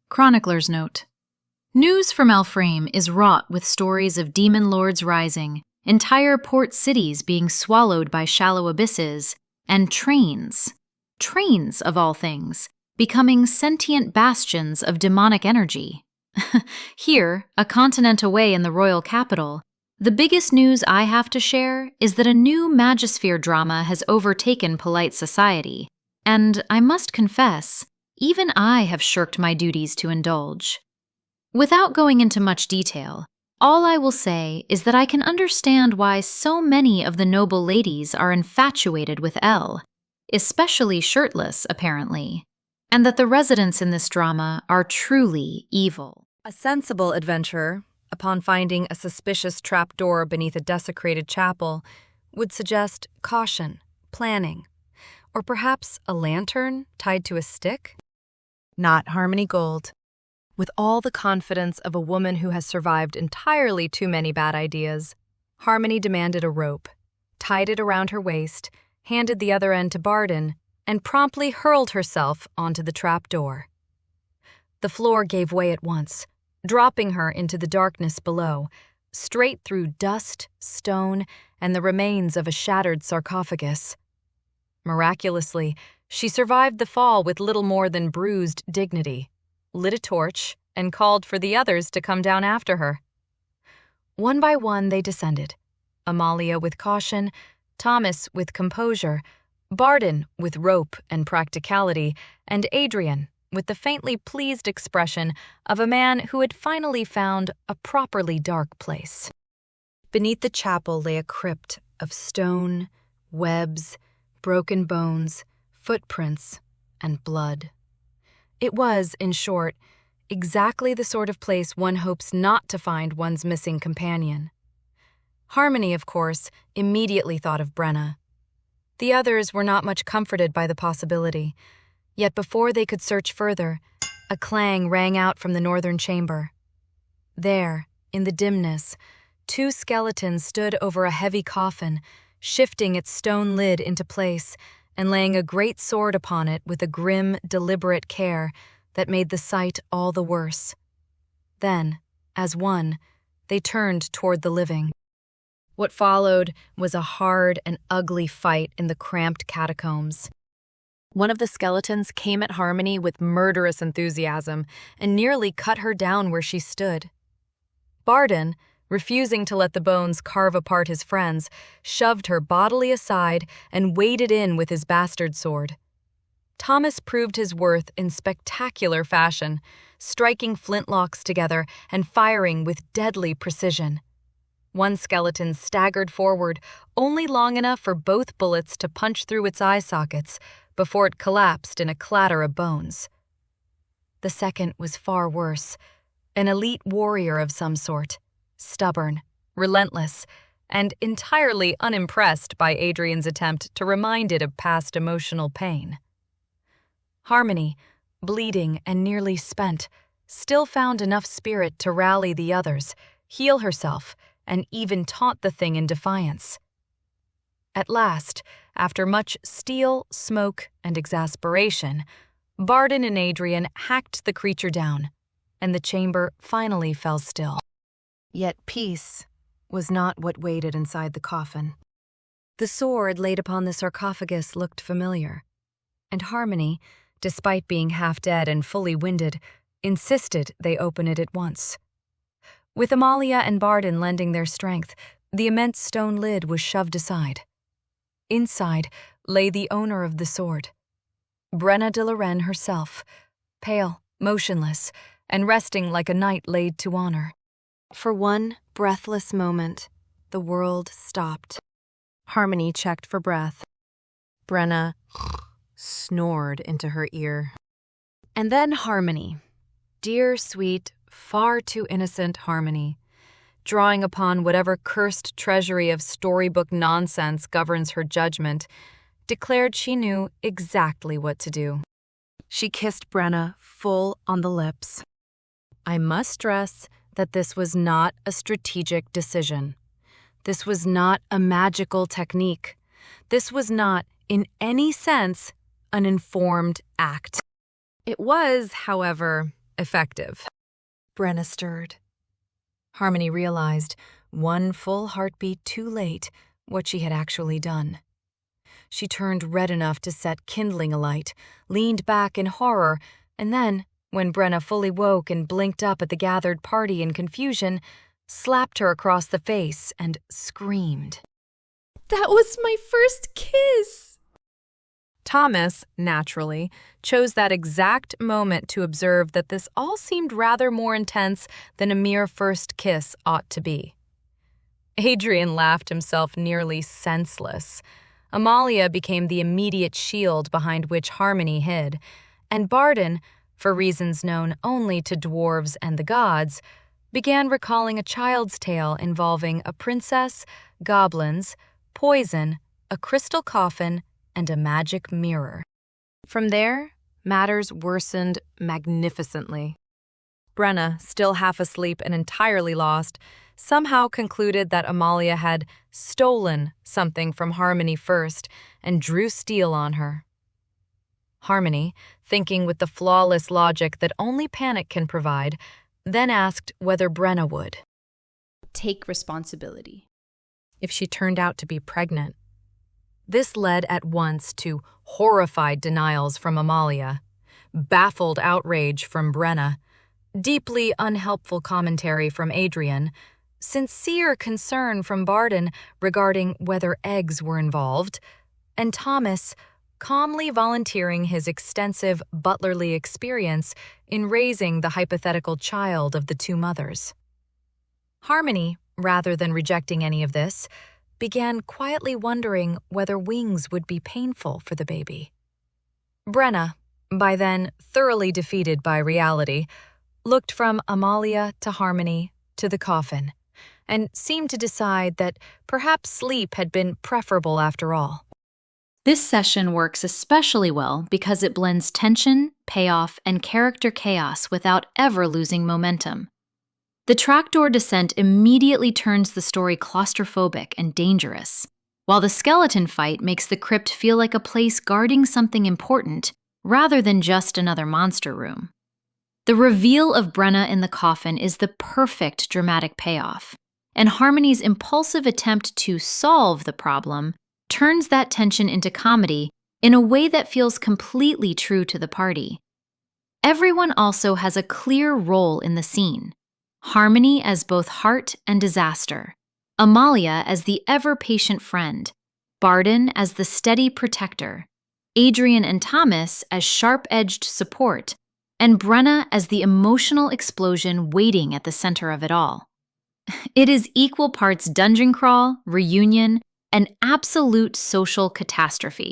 Chronicler's Note. News from Elframe is wrought with stories of demon lords rising, entire port cities being swallowed by shallow abysses, and trains of all things, becoming sentient bastions of demonic energy. Here, a continent away in the royal capital, the biggest news I have to share is that a new Magisphere drama has overtaken polite society, and I must confess, even I have shirked my duties to indulge. Without going into much detail, all I will say is that I can understand why so many of the noble ladies are infatuated with Elle, especially shirtless, apparently, and that the residents in this drama are truly evil. A sensible adventurer, upon finding a suspicious trapdoor beneath a desecrated chapel, would suggest caution, planning, or perhaps a lantern tied to a stick? Not Harmony Gold. With all the confidence of a woman who has survived entirely too many bad ideas, Harmony demanded a rope, tied it around her waist, handed the other end to Barden, and promptly hurled herself onto the trapdoor. The floor gave way at once, dropping her into the darkness below, straight through dust, stone, and the remains of a shattered sarcophagus. Miraculously, she survived the fall with little more than bruised dignity, lit a torch, and called for the others to come down after her. One by one they descended, Amalia with caution, Thomas with composure, Barden with rope and practicality, and Adrian with the faintly pleased expression of a man who had finally found a properly dark place. Beneath the chapel lay a crypt of stone, webs, broken bones, footprints, and blood. It was, in short, exactly the sort of place one hopes not to find one's missing companion. Harmony, of course, immediately thought of Brenna. The others were not much comforted by the possibility, yet before they could search further, a clang rang out from the northern chamber. There, in the dimness, two skeletons stood over a heavy coffin, shifting its stone lid into place and laying a great sword upon it with a grim, deliberate care that made the sight all the worse. Then, as one, they turned toward the living. What followed was a hard and ugly fight in the cramped catacombs. One of the skeletons came at Harmony with murderous enthusiasm and nearly cut her down where she stood. Barden, refusing to let the bones carve apart his friends, shoved her bodily aside and waded in with his bastard sword. Thomas proved his worth in spectacular fashion, striking flintlocks together and firing with deadly precision. One skeleton staggered forward, only long enough for both bullets to punch through its eye sockets before it collapsed in a clatter of bones. The second was far worse, an elite warrior of some sort, stubborn, relentless, and entirely unimpressed by Adrian's attempt to remind it of past emotional pain. Harmony, bleeding and nearly spent, still found enough spirit to rally the others, heal herself, and even taunt the thing in defiance. At last, after much steel, smoke, and exasperation, Barden and Adrian hacked the creature down, and the chamber finally fell still. Yet peace was not what waited inside the coffin. The sword laid upon the sarcophagus looked familiar, and Harmony, despite being half dead and fully winded, insisted they open it at once. With Amalia and Barden lending their strength, the immense stone lid was shoved aside. Inside lay the owner of the sword, Brenna de Lorraine herself, pale, motionless, and resting like a knight laid to honor. For one breathless moment, the world stopped. Harmony checked for breath. Brenna snored into her ear. And then Harmony, dear, sweet, far too innocent Harmony, drawing upon whatever cursed treasury of storybook nonsense governs her judgment, declared she knew exactly what to do. She kissed Brenna full on the lips. I must stress that this was not a strategic decision. This was not a magical technique. This was not, in any sense, an informed act. It was, however, effective. Brenna stirred. Harmony realized, one full heartbeat too late, what she had actually done. She turned red enough to set kindling alight, leaned back in horror, and then, when Brenna fully woke and blinked up at the gathered party in confusion, slapped her across the face and screamed. That was my first kiss! Thomas, naturally, chose that exact moment to observe that this all seemed rather more intense than a mere first kiss ought to be. Adrian laughed himself nearly senseless. Amalia became the immediate shield behind which Harmony hid, and Barden, for reasons known only to dwarves and the gods, began recalling a child's tale involving a princess, goblins, poison, a crystal coffin, and a magic mirror. From there, matters worsened magnificently. Brenna, still half asleep and entirely lost, somehow concluded that Amalia had stolen something from Harmony first and drew steel on her. Harmony, thinking with the flawless logic that only panic can provide, then asked whether Brenna would take responsibility if she turned out to be pregnant. This led at once to horrified denials from Amalia, baffled outrage from Brenna, deeply unhelpful commentary from Adrian, sincere concern from Barden regarding whether eggs were involved, and Thomas calmly volunteering his extensive butlerly experience in raising the hypothetical child of the two mothers. Harmony, rather than rejecting any of this, began quietly wondering whether wings would be painful for the baby. Brenna, by then thoroughly defeated by reality, looked from Amalia to Harmony to the coffin, and seemed to decide that perhaps sleep had been preferable after all. This session works especially well because it blends tension, payoff, and character chaos without ever losing momentum. The trapdoor descent immediately turns the story claustrophobic and dangerous, while the skeleton fight makes the crypt feel like a place guarding something important rather than just another monster room. The reveal of Brenna in the coffin is the perfect dramatic payoff, and Harmony's impulsive attempt to solve the problem turns that tension into comedy in a way that feels completely true to the party. Everyone also has a clear role in the scene. Harmony as both heart and disaster, Amalia as the ever-patient friend, Barden as the steady protector, Adrian and Thomas as sharp-edged support, and Brenna as the emotional explosion waiting at the center of it all. It is equal parts dungeon crawl, reunion, and absolute social catastrophe.